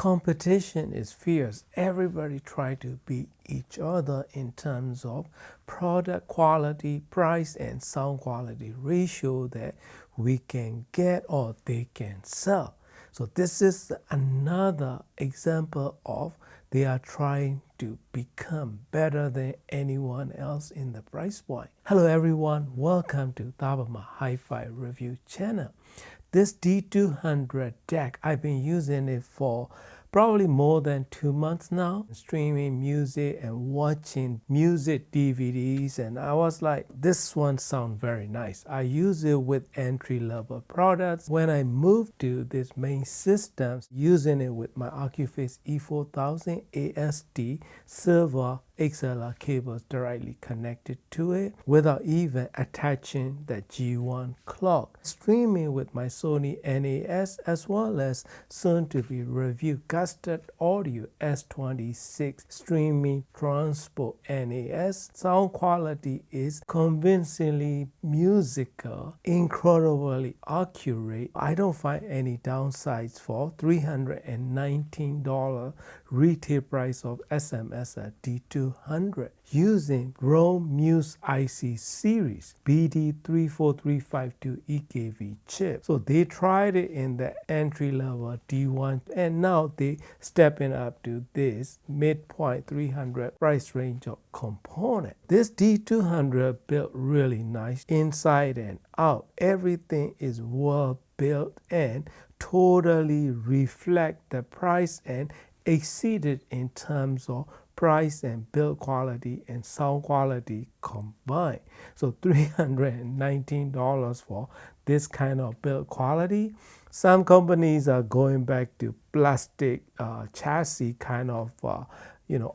competition is fierce. Everybody try to beat each other in terms of product quality, price, and sound quality ratio that we can get or they can sell. So this is another example of they are trying to become better than anyone else in the price point. Hello everyone, welcome to Tabama Hi-Fi Review channel. This D200 DAC, I've been using it for probably more than 2 months now, streaming music and watching music DVDs, and I was like, this one sounds very nice. I use it with entry-level products. When I moved to this main system, using it with my Ocuface E4000 ASD silver XLR cables directly connected to it without even attaching the G1 clock. Streaming with my Sony NAS as well as soon to be reviewed Custard Audio S26 streaming transport NAS. Sound quality is convincingly musical, incredibly accurate. I don't find any downsides for $319 retail price of SMS D200 using Rome Muse IC series BD34352 EKV chip. So they tried it in the entry level D1 and now they stepping up to this midpoint 300 price range of component. This D200 built really nice inside and out. Everything is well built and totally reflect the price and exceeded in terms of price and build quality and sound quality combined. So $319 for this kind of build quality. Some companies are going back to plastic chassis kind of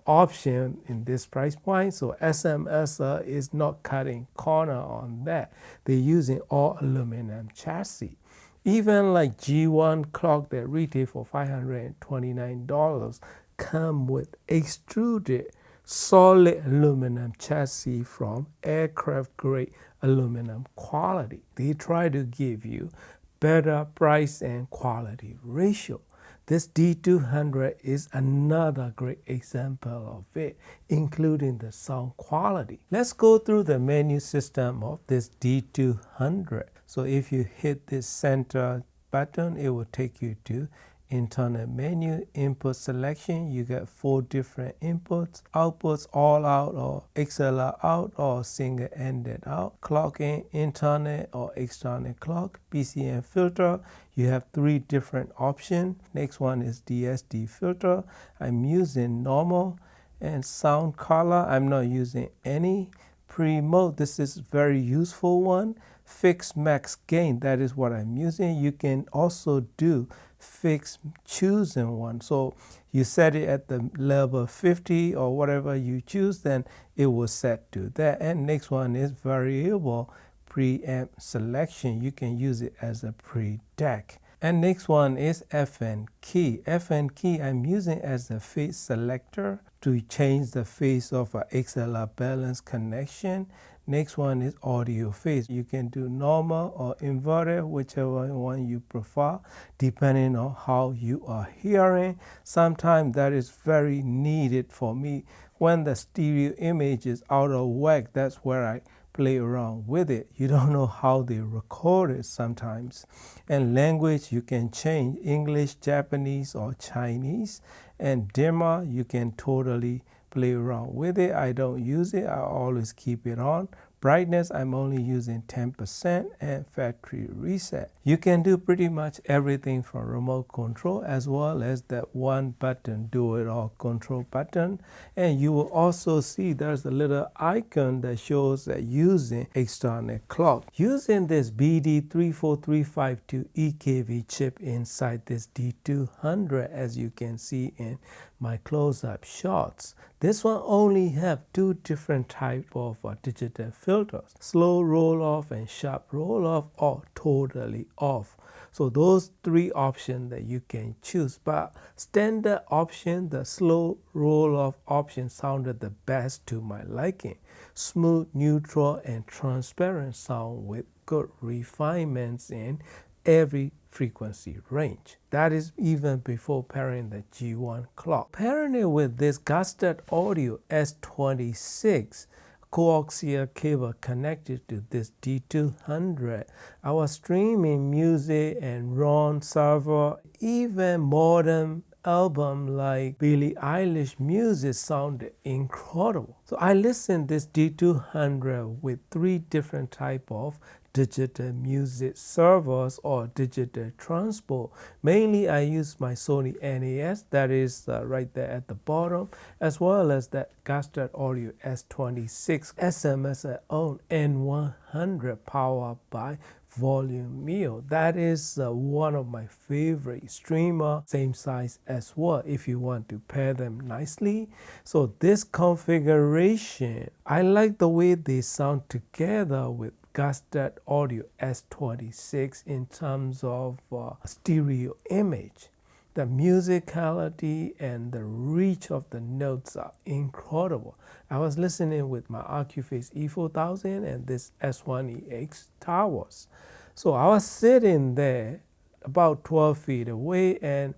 option in this price point. So SMS is not cutting corner on that. They're using all aluminum chassis. Even like G1 clock that retail for $529 come with extruded solid aluminum chassis from aircraft grade aluminum quality. They try to give you better price and quality ratio. This D200 is another great example of it, including the sound quality. Let's go through the menu system of this D200. So if you hit this center button, it will take you to internal menu, input selection. You get 4 different inputs, outputs, all out or XLR out or single ended out, clock in, internal or external clock, PCM filter. You have 3 different options. Next one is DSD filter. I'm using normal, and sound color, I'm not using any. Pre-mode, this is very useful one. Fixed max gain, that is what I'm using. You can also do fixed choosing one. So you set it at the level 50 or whatever you choose, then it will set to that. And next one is variable preamp selection. You can use it as a pre-DAC. And next one is FN key. FN key I'm using as a phase selector to change the phase of a XLR balance connection. Next one is audio phase. You can do normal or inverted, whichever one you prefer, depending on how you are hearing. Sometimes that is very needed for me. When the stereo image is out of whack, that's where I play around with it. You don't know how they record it sometimes. And language, you can change English, Japanese, or Chinese. And dimmer, you can totally play around with it. I don't use it. I always keep it on. Brightness, I'm only using 10% and factory reset. You can do pretty much everything from remote control as well as that one button, do it all control button. And you will also see there's a little icon that shows that using external clock. Using this BD34352 EKV chip inside this D200, as you can see in my close-up shots. This one only have 2 different type of digital filters, slow roll off and sharp roll off, or totally off. So those 3 options that you can choose, but standard option, the slow roll off option sounded the best to my liking. Smooth, neutral, and transparent sound with good refinements in every frequency range. That is even before pairing the G1 clock. Pairing it with this Gustad Audio S26 coaxial cable connected to this D200. I was streaming music and RAW server, even modern album like Billie Eilish music sounded incredible. So I listened this D200 with 3 different type of digital music servers or digital transport. Mainly I use my Sony NAS that is right there at the bottom, as well as that Gustad Audio S26 SMS own N100 powered by Volumeo. That is one of my favorite streamer, same size as well if you want to pair them nicely. So this configuration, I like the way they sound together with Gustad Audio S26 in terms of stereo image. The musicality and the reach of the notes are incredible. I was listening with my Accuphase E4000 and this S1EX Towers. So I was sitting there about 12 feet away and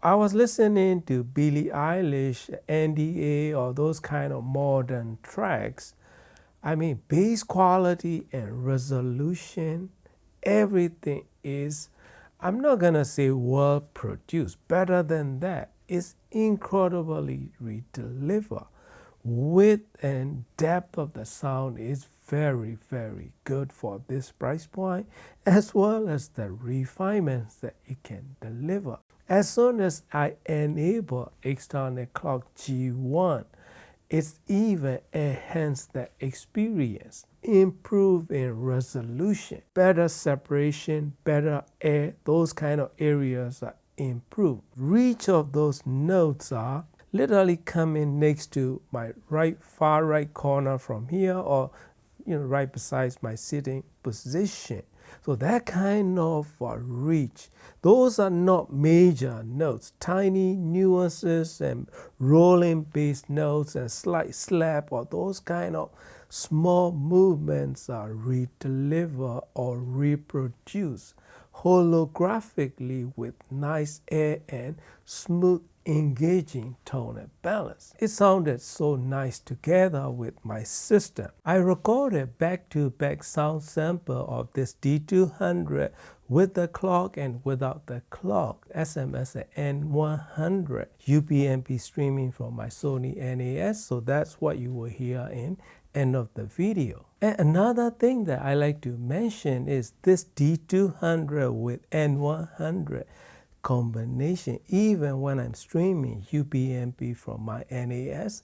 I was listening to Billie Eilish, NDA, or those kind of modern tracks. I mean, bass quality and resolution, everything is, I'm not going to say well produced, better than that. It's incredibly redelivered. Width and depth of the sound is very, very good for this price point, as well as the refinements that it can deliver. As soon as I enable external clock G1, it's even enhanced the experience, improve in resolution, better separation, better air, those kind of areas are improved. Reach of those notes are literally coming next to my far right corner from here, or right beside my sitting position. So that kind of reach, those are not major notes, tiny nuances and rolling bass notes and slight slap, or those kind of small movements are redelivered or reproduced holographically with nice air and smooth engaging tone and balance. It sounded so nice together with my system. I recorded back-to-back sound sample of this D200 with the clock and without the clock, SMS N100, UPnP streaming from my Sony NAS, so that's what you will hear in end of the video. And another thing that I like to mention is this D200 with N100 combination. Even when I'm streaming UPnP from my NAS,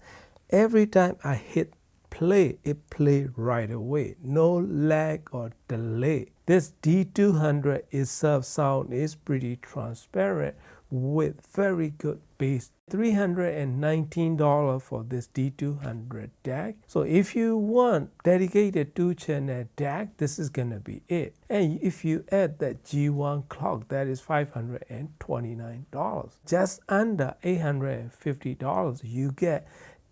every time I hit play, it plays right away. No lag or delay. This D200 itself sound is pretty transparent with very good bass. $319 for this D200 DAC. So if you want dedicated 2-channel DAC, this is gonna be it. And if you add that G1 clock, that is $529. Just under $850, you get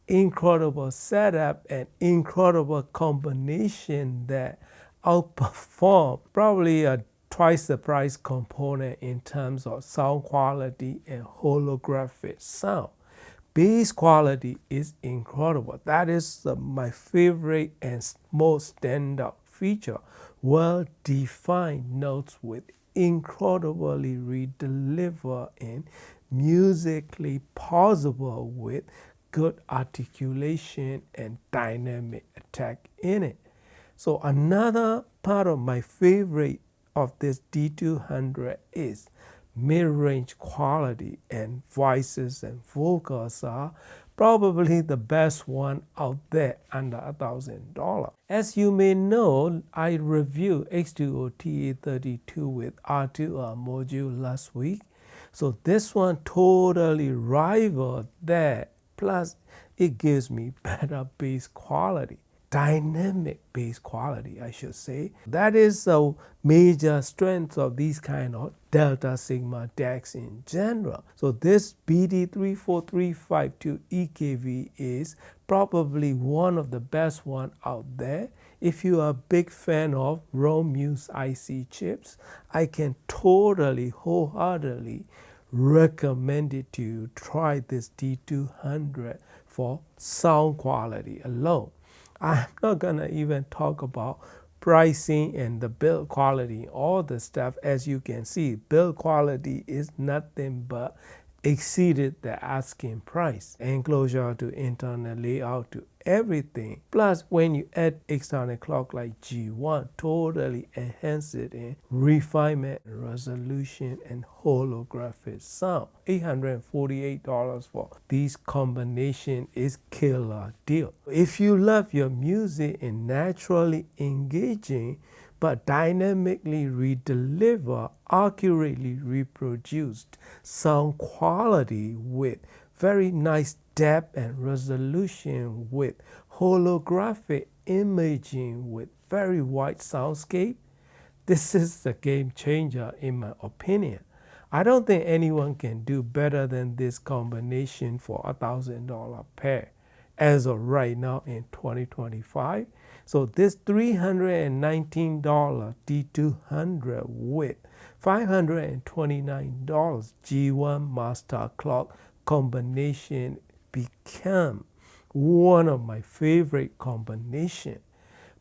incredible setup and incredible combination that outperform probably a twice the price component in terms of sound quality and holographic sound. Bass quality is incredible. That is my favorite and most standout feature. Well-defined notes with incredibly redelivered and musically pausable with good articulation and dynamic attack in it. So another part of my favorite of this D200 is mid-range quality, and voices and vocals are probably the best one out there under $1,000. As you may know, I reviewed X2O TA32 with R2R module last week. So this one totally rivaled that. Plus, it gives me better bass quality. Dynamic bass quality, I should say. That is a major strength of these kind of Delta Sigma DACs in general. So this BD3435 EKV is probably one of the best one out there. if you are a big fan of Romulus IC chips, I can totally, wholeheartedly recommend it to you. Try this D200 for sound quality alone. I'm not gonna even talk about pricing and the build quality, all the stuff. As you can see, build quality is nothing but exceeded the asking price. Enclosure to internal layout to everything. Plus, when you add external clock like G1, totally enhance it in refinement, resolution, and holographic sound. $848 for this combination is killer deal. If you love your music in naturally engaging but dynamically redeliver, accurately reproduced sound quality with very nice depth and resolution, with holographic imaging, with very wide soundscape, this is the game changer in my opinion. I don't think anyone can do better than this combination for $1,000 pair as of right now in 2025. So this $319 D200 with $529 G1 master clock combination become one of my favorite combination.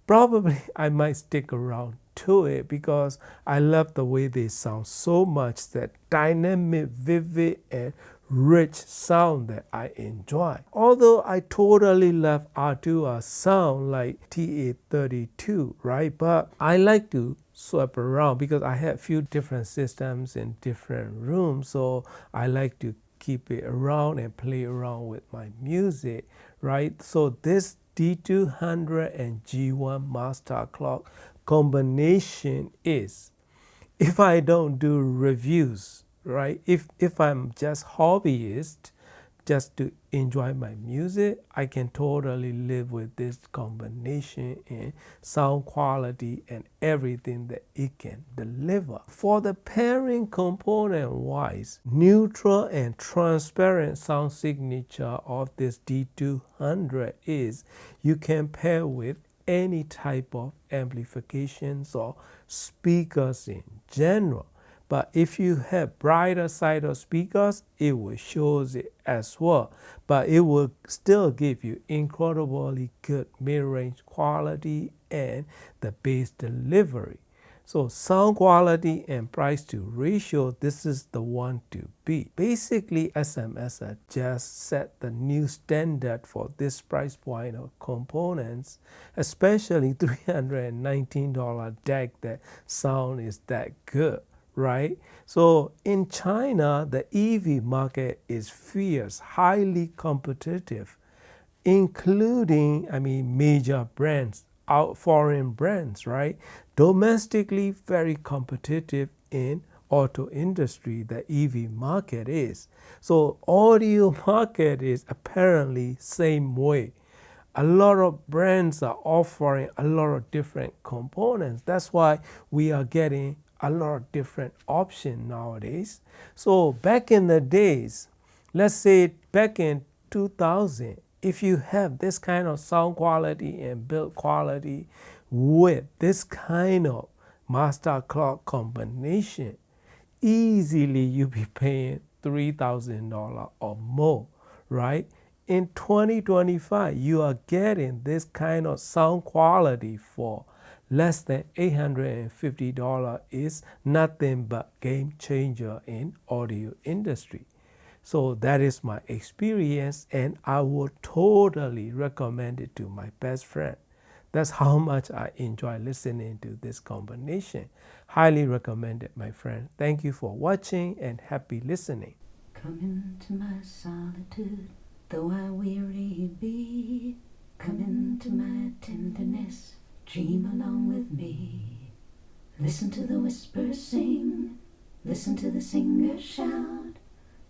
Probably I might stick around to it because I love the way they sound so much, that dynamic, vivid, and rich sound that I enjoy. Although I totally love Artua's sound like TA32, right? But I like to swap around because I have few different systems in different rooms, so I like to keep it around and play around with my music, right? So this D200 and G1 master clock combination is, if I don't do reviews, right? If I'm just hobbyist, just to enjoy my music, I can totally live with this combination in sound quality and everything that it can deliver. For the pairing component wise, neutral and transparent sound signature of this D200 is you can pair with any type of amplifications or speakers in general. But if you have brighter side of speakers, it will show it as well. But it will still give you incredibly good mid-range quality and the bass delivery. So sound quality and price to ratio, this is the one to beat. Basically, SMS just set the new standard for this price point of components, especially $319 DAC that sound is that good, right? So in China, the EV market is fierce, highly competitive, including, major brands, out foreign brands, right? Domestically, very competitive in auto industry, the EV market is. So audio market is apparently same way. A lot of brands are offering a lot of different components. That's why we are getting a lot of different options nowadays. So back in the days, let's say back in 2000, if you have this kind of sound quality and build quality with this kind of master clock combination, easily you'll be paying $3,000 or more, right? In 2025, you are getting this kind of sound quality for less than $850. Is nothing but game changer in audio industry. So that is my experience, and I would totally recommend it to my best friend. That's how much I enjoy listening to this combination. Highly recommended, my friend. Thank you for watching and happy listening. Come into my solitude, though I weary be. Come into my tenderness, dream along with me. Listen to the whispers sing, listen to the singer shout.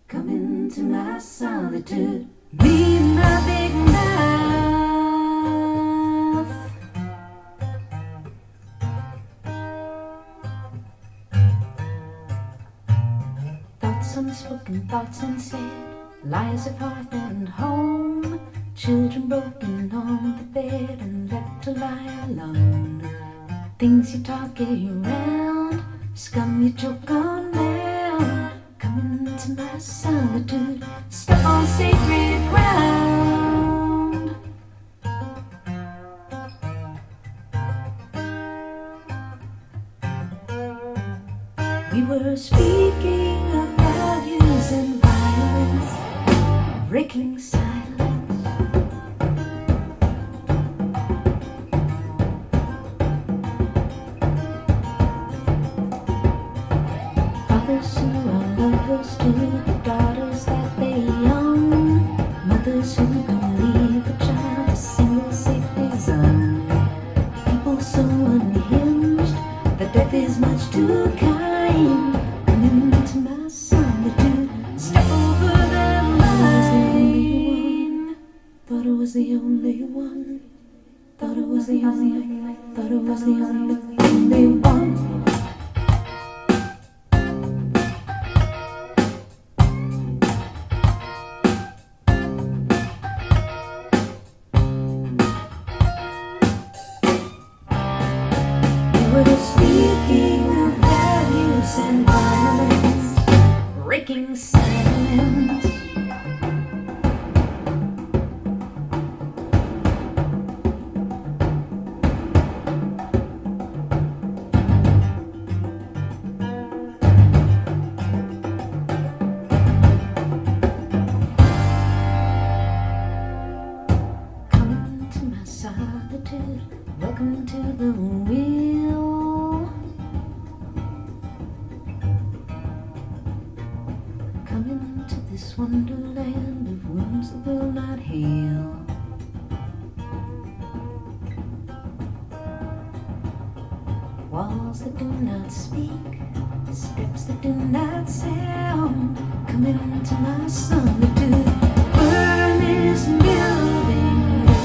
Come into my solitude, be my big mouth. Thoughts unspoken, thoughts unsaid, lies of hearth and home. Children broken on the bed and left to lie alone. Things you talk around, scum you choke on down. Come into my solitude, step on sacred ground. We were speaking of values and violence, breaking silence. Fathers who are lovers to the daughters that they own. Mothers who don't leave a child a single safety zone. People so unhinged that death is much too kind. Come into my solitude, step over that line. Thought it was the only one. Thought it was the only. Thought it was the only one. We're speaking of values and violence, breaking silence. Come to my solitude, welcome to the wheel. Come into this wonderland of wounds that will not heal. Walls that do not speak, steps that do not sound. Come into my solitude, burn this building down.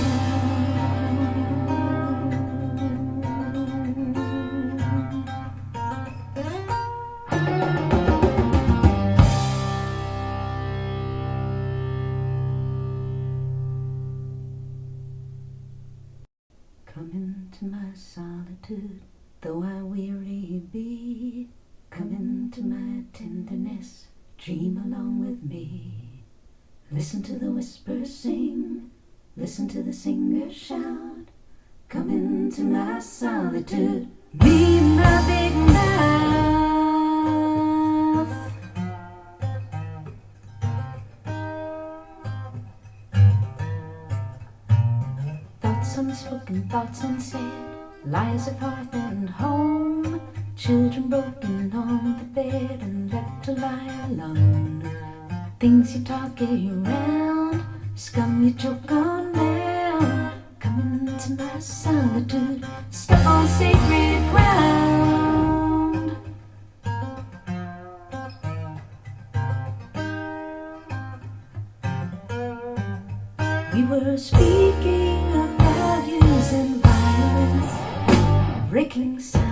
Come into my solitude, though I weary be. Come into my tenderness, dream along with me. Listen to the whispers sing, listen to the singer shout. Come into my solitude, be my big mouth. Thoughts unspoken, thoughts unsaid, lies of hearth and home. Children broken on the bed and left to lie alone. Things you talk around, scum you choke on down. Come into my solitude, step on sacred ground. We were speaking of values and violence, breaking silence.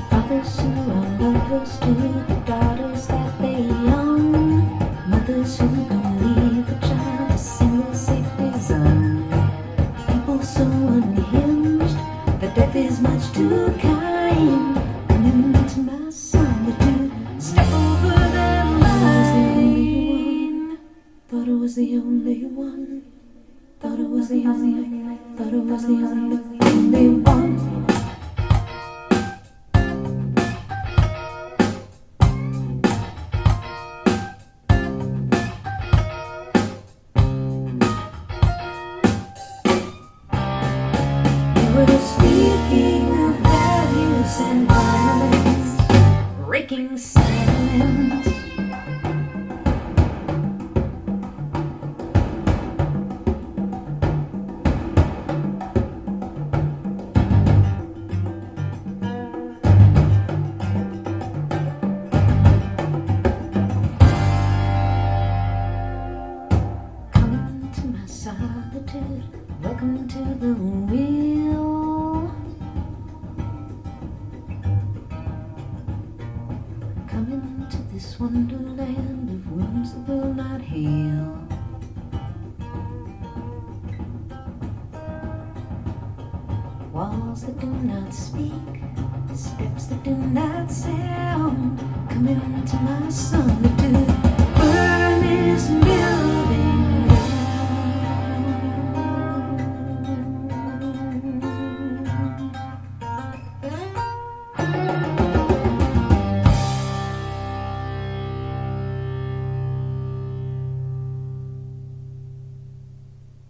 Fathers who are lovers to the daughters that they own. Mothers who don't leave a child a single safety zone. People so unhinged that death is much too kind. Come into my solitude, step over that line. Thought it was the only one. Thought it was the only. Thought it was the only one. We're speaking of values and violence, breaking silence. Come to my solitude, welcome to the wheel. this wonderland of wounds that will not heal. Walls that do not speak, steps that do not sound. Come into my solitude. Burn this